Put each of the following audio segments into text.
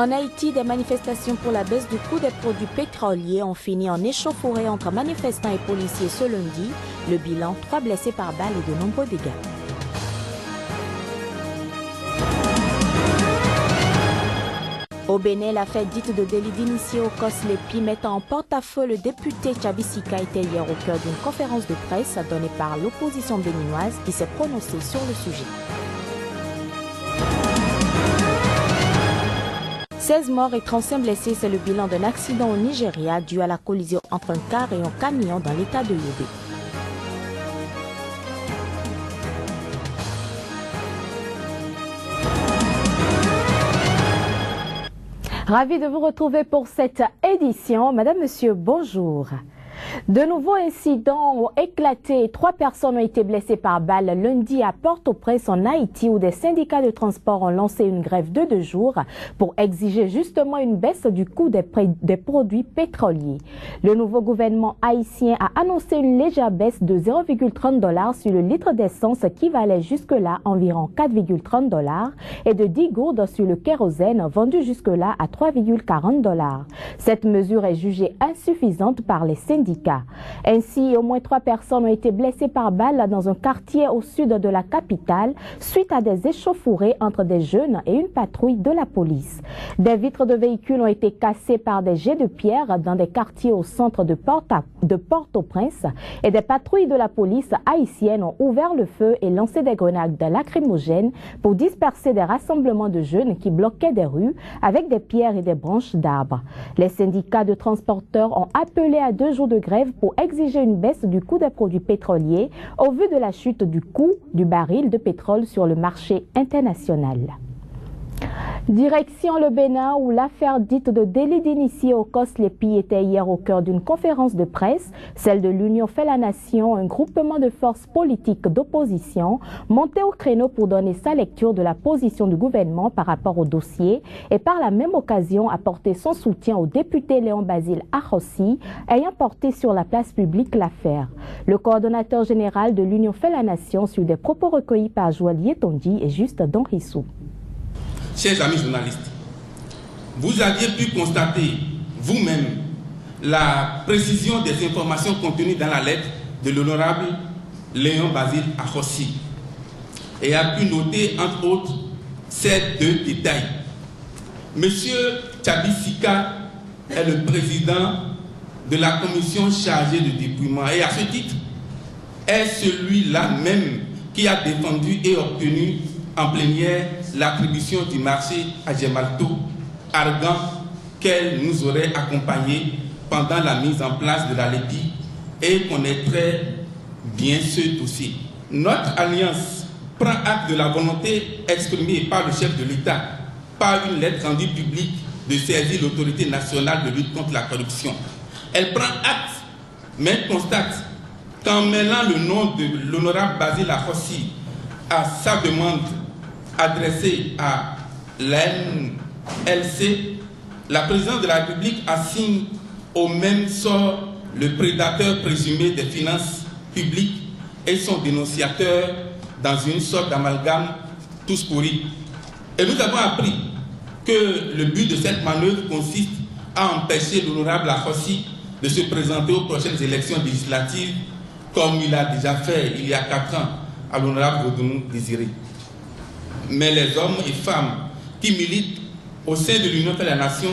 En Haïti, des manifestations pour la baisse du coût des produits pétroliers ont fini en échauffourée entre manifestants et policiers ce lundi. Le bilan, 3 blessés par balle et de nombreux dégâts. Au Bénin, la fête dite de délit d'initié au COS-LEPI mettant en porte-à-feu le député Tchabisika était hier au cœur d'une conférence de presse donnée par l'opposition béninoise qui s'est prononcée sur le sujet. 16 morts et 35 blessés, c'est le bilan d'un accident au Nigeria dû à la collision entre un car et un camion dans l'état de Yobe. Ravi de vous retrouver pour cette édition. Madame, Monsieur, bonjour. De nouveaux incidents ont éclaté. 3 personnes ont été blessées par balle lundi à Port-au-Prince en Haïti où des syndicats de transport ont lancé une grève de 2 jours pour exiger justement une baisse du coût des produits pétroliers. Le nouveau gouvernement haïtien a annoncé une légère baisse de 0,30 $ sur le litre d'essence qui valait jusque-là environ 4,30 $ et de 10 gourdes sur le kérosène vendu jusque-là à 3,40 $. Cette mesure est jugée insuffisante par les syndicats. Ainsi, au moins 3 personnes ont été blessées par balle dans un quartier au sud de la capitale suite à des échauffourées entre des jeunes et une patrouille de la police. Des vitres de véhicules ont été cassées par des jets de pierre dans des quartiers au centre de Port-au-Prince et des patrouilles de la police haïtienne ont ouvert le feu et lancé des grenades lacrymogènes pour disperser des rassemblements de jeunes qui bloquaient des rues avec des pierres et des branches d'arbres. Les syndicats de transporteurs ont appelé à 2 jours de grève pour exiger une baisse du coût des produits pétroliers au vu de la chute du coût du baril de pétrole sur le marché international. Direction le Bénin où l'affaire dite de délit d'initié au COS-LEPI était hier au cœur d'une conférence de presse, celle de l'Union fait la nation, un groupement de forces politiques d'opposition monté au créneau pour donner sa lecture de la position du gouvernement par rapport au dossier et par la même occasion apporter son soutien au député Léon Basile Ahossi ayant porté sur la place publique l'affaire. Le coordonnateur général de l'Union fait la nation sur des propos recueillis par Joël Tondi et Juste Don Rissou. Chers amis journalistes, vous aviez pu constater vous-même la précision des informations contenues dans la lettre de l'honorable Léon Basile Ahossi et a pu noter entre autres ces 2 détails. Monsieur Tchabisika est le président de la commission chargée de dépouillement et à ce titre est celui-là même qui a défendu et obtenu en plénière l'attribution du marché à Gemalto, arguant qu'elle nous aurait accompagnés pendant la mise en place de la LEPI et connaîtrait bien ce dossier. Notre alliance prend acte de la volonté exprimée par le chef de l'État par une lettre rendue publique de saisir l'autorité nationale de lutte contre la corruption. Elle prend acte, mais constate qu'en mêlant le nom de l'honorable Basile Ahossi à sa demande adressée à l'NLC, la présidence de la République assigne au même sort le prédateur présumé des finances publiques et son dénonciateur dans une sorte d'amalgame tous pourris. Et nous avons appris que le but de cette manœuvre consiste à empêcher l'honorable Ahossi de se présenter aux prochaines élections législatives comme il a déjà fait il y a 4 ans à l'honorable Rodounou Désiré. Mais les hommes et femmes qui militent au sein de l'Union fait la nation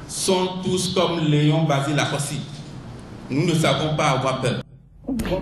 sont tous comme Léon Basile Ahossi. Nous ne savons pas avoir peur.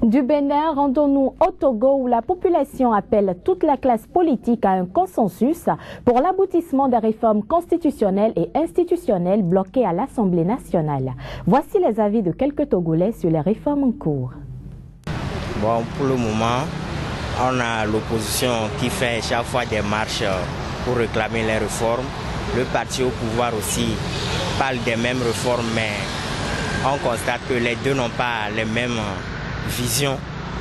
Du Bénin, rendons-nous au Togo où la population appelle toute la classe politique à un consensus pour l'aboutissement des réformes constitutionnelles et institutionnelles bloquées à l'Assemblée nationale. Voici les avis de quelques Togolais sur les réformes en cours. Bon, pour le moment, on a l'opposition qui fait chaque fois des marches pour réclamer les réformes. Le parti au pouvoir aussi parle des mêmes réformes, mais on constate que les deux n'ont pas les mêmes visions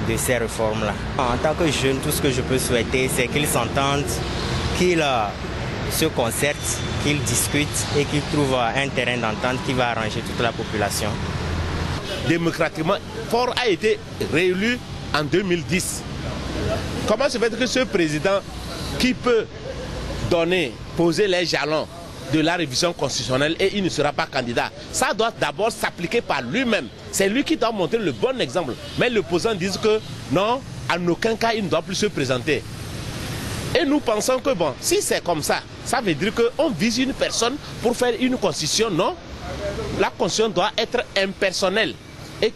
de ces réformes-là. En tant que jeune, tout ce que je peux souhaiter, c'est qu'ils s'entendent, qu'ils se concertent, qu'ils discutent et qu'ils trouvent un terrain d'entente qui va arranger toute la population. Démocratiquement, Faure a été réélu en 2010. Comment se fait que ce président qui peut poser les jalons de la révision constitutionnelle et il ne sera pas candidat. Ça doit d'abord s'appliquer par lui-même. C'est lui qui doit montrer le bon exemple. Mais l'opposant dit que non, en aucun cas il ne doit plus se présenter. Et nous pensons que bon, si c'est comme ça, ça veut dire qu'on vise une personne pour faire une constitution. Non, la constitution doit être impersonnelle et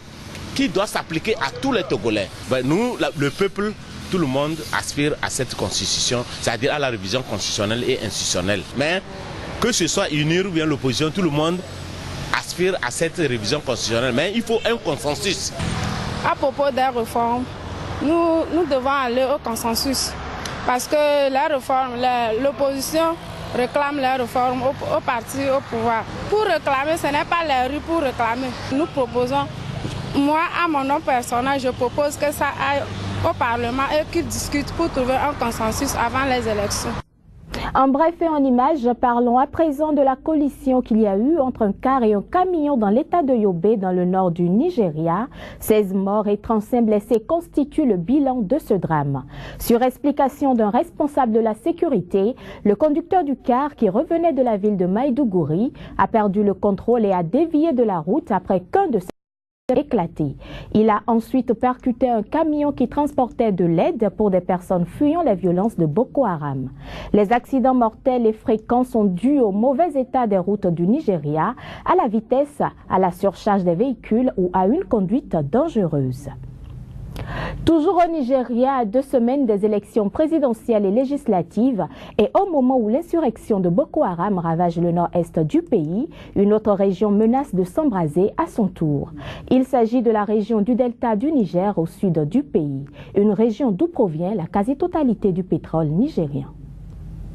qui doit s'appliquer à tous les Togolais. Ben, nous, le peuple, tout le monde aspire à cette constitution, c'est-à-dire à la révision constitutionnelle et institutionnelle. Mais que ce soit UNIR ou bien l'opposition, tout le monde aspire à cette révision constitutionnelle. Mais il faut un consensus. À propos des réformes, nous devons aller au consensus. Parce que la réforme, l'opposition réclame les réformes au parti, au pouvoir. Pour réclamer, ce n'est pas les rues pour réclamer. Nous proposons, moi, à mon nom personnel, je propose que ça aille au Parlement et qu'ils discutent pour trouver un consensus avant les élections. En bref et en images, parlons à présent de la collision qu'il y a eu entre un car et un camion dans l'état de Yobe, dans le nord du Nigeria. 16 morts et 35 blessés constituent le bilan de ce drame. Sur explication d'un responsable de la sécurité, le conducteur du car, qui revenait de la ville de Maïdougouri, a perdu le contrôle et a dévié de la route après qu'un de ses éclaté. Il a ensuite percuté un camion qui transportait de l'aide pour des personnes fuyant les violences de Boko Haram. Les accidents mortels et fréquents sont dus au mauvais état des routes du Nigeria, à la vitesse, à la surcharge des véhicules ou à une conduite dangereuse. Toujours au Nigeria, à 2 semaines des élections présidentielles et législatives et au moment où l'insurrection de Boko Haram ravage le nord-est du pays, une autre région menace de s'embraser à son tour. Il s'agit de la région du delta du Niger au sud du pays, une région d'où provient la quasi-totalité du pétrole nigérien.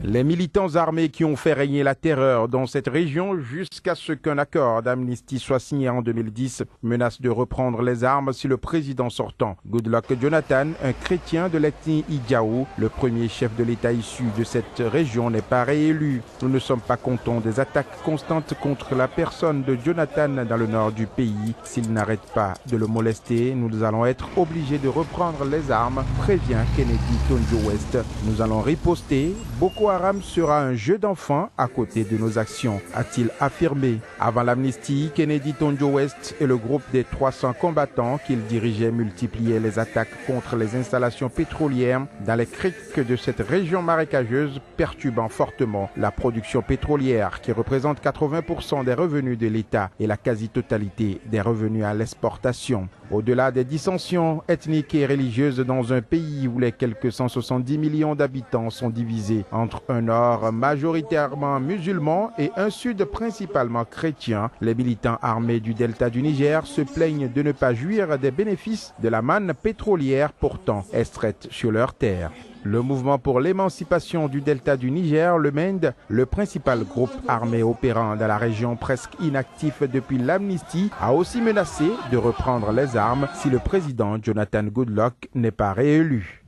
Les militants armés qui ont fait régner la terreur dans cette région jusqu'à ce qu'un accord d'amnistie soit signé en 2010 menacent de reprendre les armes si le président sortant, Goodluck Jonathan, un chrétien de l'ethnie Ijaw, le premier chef de l'État issu de cette région, n'est pas réélu. Nous ne sommes pas contents des attaques constantes contre la personne de Jonathan dans le nord du pays. S'il n'arrête pas de le molester, nous allons être obligés de reprendre les armes, prévient Kennedy Tonjo West. Nous allons riposter. Boko Haram sera un jeu d'enfant à côté de nos actions, a-t-il affirmé. Avant l'amnistie, Kennedy Tonjo West et le groupe des 300 combattants qu'il dirigeait multipliaient les attaques contre les installations pétrolières dans les criques de cette région marécageuse, perturbant fortement la production pétrolière qui représente 80% des revenus de l'État et la quasi-totalité des revenus à l'exportation. Au-delà des dissensions ethniques et religieuses dans un pays où les quelques 170 millions d'habitants sont divisés entre un nord majoritairement musulman et un sud principalement chrétien, les militants armés du delta du Niger se plaignent de ne pas jouir des bénéfices de la manne pétrolière pourtant extraite sur leur terre. Le mouvement pour l'émancipation du delta du Niger, le MEND, le principal groupe armé opérant dans la région presque inactif depuis l'amnistie, a aussi menacé de reprendre les armes si le président Jonathan Goodluck n'est pas réélu.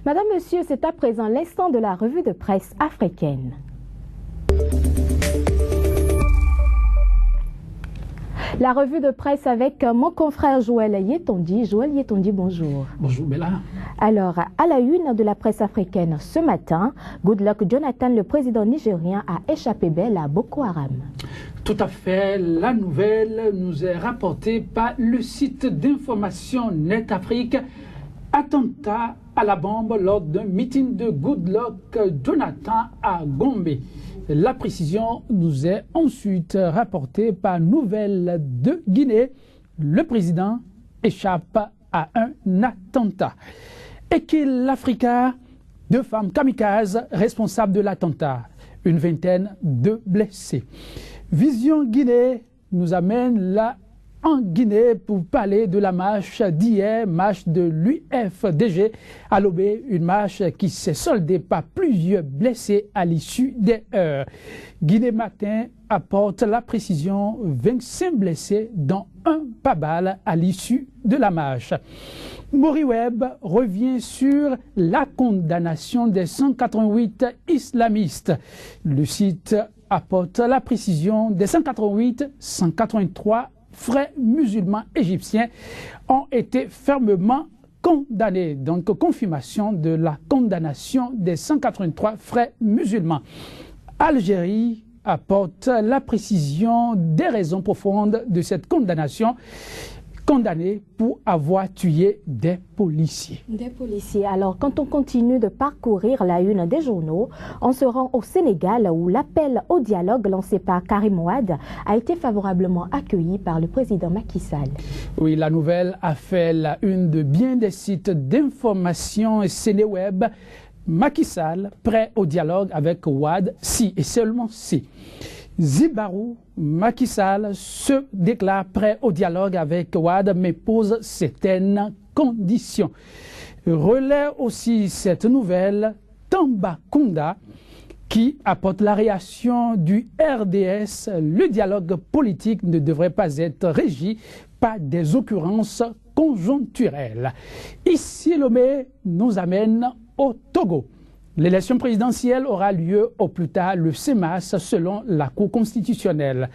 Madame, Monsieur, c'est à présent l'instant de la revue de presse africaine. La revue de presse avec mon confrère Joël Yetondi. Joël Yetondi, bonjour. Bonjour Bella. Alors, à la une de la presse africaine ce matin, Goodluck Jonathan, le président nigérien, a échappé belle à Boko Haram. Tout à fait. La nouvelle nous est rapportée par le site d'information Net Afrique. Attentat à la bombe lors d'un meeting de Goodluck Jonathan à Gombe. La précision nous est ensuite rapportée par Nouvelles de Guinée. Le président échappe à un attentat. Et qu'il Africa, 2 femmes kamikazes responsables de l'attentat. Une vingtaine de blessés. Vision Guinée nous amène là en Guinée pour parler de la marche d'hier, marche de l'UFDG à Lobé, une marche qui s'est soldée par plusieurs blessés à l'issue des heures. Guinée Matin apporte la précision, 25 blessés dont un par balle à l'issue de la marche. Moriweb revient sur la condamnation des 188 islamistes. Le site apporte la précision des 188, 183 frères musulmans égyptiens ont été fermement condamnés. Donc, confirmation de la condamnation des 183 frères musulmans. Algérie apporte la précision des raisons profondes de cette condamnation. Condamnés pour avoir tué des policiers. Des policiers. Alors, quand on continue de parcourir la une des journaux, on se rend au Sénégal où l'appel au dialogue lancé par Karim Wade a été favorablement accueilli par le président Macky Sall. Oui, la nouvelle a fait la une de bien des sites d'information Sénéweb. Macky Sall prêt au dialogue avec Wade, si et seulement si. Zibarou, Macky Sall se déclare prêt au dialogue avec Wade, mais pose certaines conditions. Relaie aussi cette nouvelle Tambacounda qui apporte la réaction du RDS. Le dialogue politique ne devrait pas être régi par des occurrences conjoncturelles. Ici, Lomé nous amène au Togo. L'élection présidentielle aura lieu au plus tard le 6 mars selon la Cour constitutionnelle.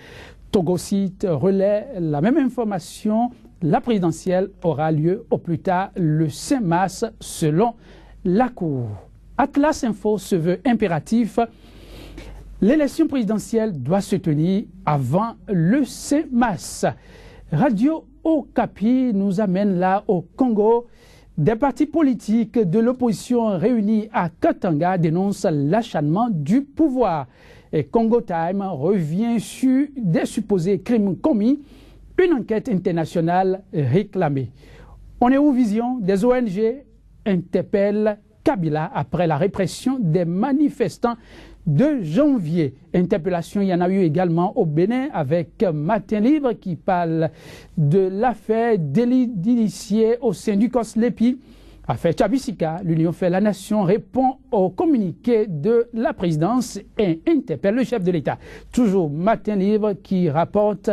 Togo Site relaie la même information. La présidentielle aura lieu au plus tard le 5 mars selon la Cour. Atlas Info se veut impératif. L'élection présidentielle doit se tenir avant le 5 mars. Radio Okapi nous amène là au Congo. Des partis politiques de l'opposition réunis à Katanga dénoncent l'acharnement du pouvoir. Et Congo Time revient sur des supposés crimes commis, une enquête internationale réclamée. On est où Vision des ONG interpellent Kabila après la répression des manifestants de janvier. Interpellation, il y en a eu également au Bénin avec Matin Libre qui parle de l'affaire délit d'initié au sein du COSLEPI. Affaire Tchabisika, l'Union fait la nation répond au communiqué de la présidence et interpelle le chef de l'État. Toujours Matin Libre qui rapporte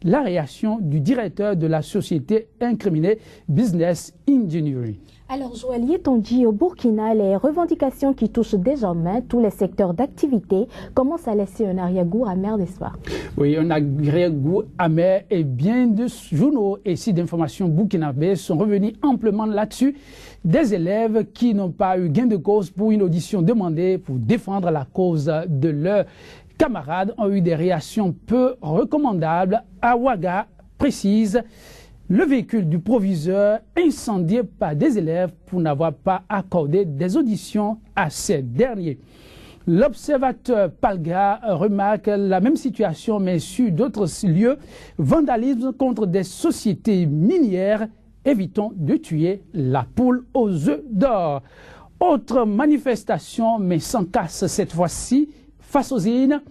la réaction du directeur de la société incriminée Business Engineering. Alors, Joël Yetonji, au Burkina, les revendications qui touchent désormais tous les secteurs d'activité commencent à laisser un arrière-goût amer d'espoir. Oui, un arrière-goût amer et bien de journaux et sites d'information burkinabés sont revenus amplement là-dessus. Des élèves qui n'ont pas eu gain de cause pour une audition demandée pour défendre la cause de leurs camarades ont eu des réactions peu recommandables. À Ouaga précise le véhicule du proviseur incendié par des élèves pour n'avoir pas accordé des auditions à ces derniers. L'observateur Palga remarque la même situation mais sur d'autres lieux. Vandalisme contre des sociétés minières. Évitons de tuer la poule aux œufs d'or. Autre manifestation mais sans casse cette fois-ci face aux îles.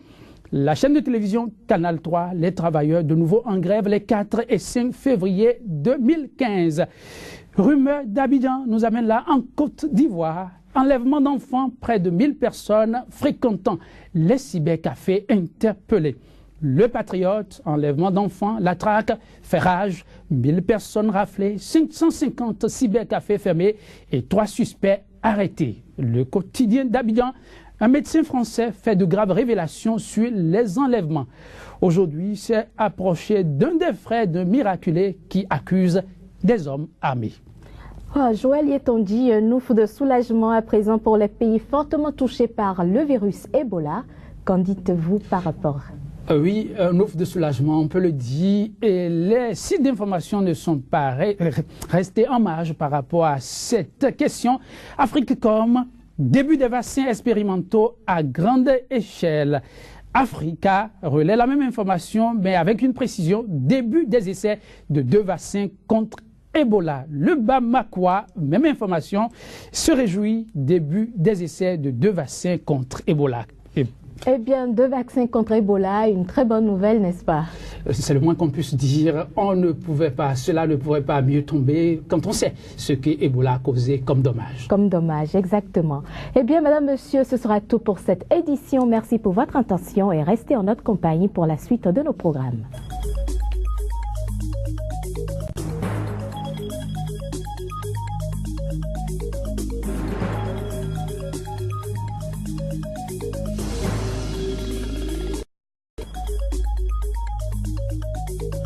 La chaîne de télévision Canal 3, les travailleurs de nouveau en grève les 4 et 5 février 2015. Rumeur d'Abidjan nous amène là en Côte d'Ivoire. Enlèvement d'enfants, près de 1000 personnes fréquentant les cybercafés interpellés. Le Patriote, enlèvement d'enfants, la traque, fait rage, 1000 personnes raflées, 550 cybercafés fermés et 3 suspects arrêtés. Le quotidien d'Abidjan, un médecin français fait de graves révélations sur les enlèvements. Aujourd'hui, c'est approché d'un des frères d'un miraculé qui accuse des hommes armés. Oh, Joël Yetonji, un ouf de soulagement à présent pour les pays fortement touchés par le virus Ebola. Qu'en dites-vous par rapport ? Oui, un ouf de soulagement, on peut le dire. Et les sites d'information ne sont pas restés en marge par rapport à cette question. Africom, début des vaccins expérimentaux à grande échelle. Africa relaie la même information, mais avec une précision, début des essais de 2 vaccins contre Ebola. Le Bamako, même information, se réjouit début des essais de 2 vaccins contre Ebola. Eh bien, 2 vaccins contre Ebola, une très bonne nouvelle, n'est-ce pas? C'est le moins qu'on puisse dire. Cela ne pourrait pas mieux tomber quand on sait ce que Ebola a causé comme dommage. Comme dommage, exactement. Eh bien, madame, monsieur, ce sera tout pour cette édition. Merci pour votre attention et restez en notre compagnie pour la suite de nos programmes.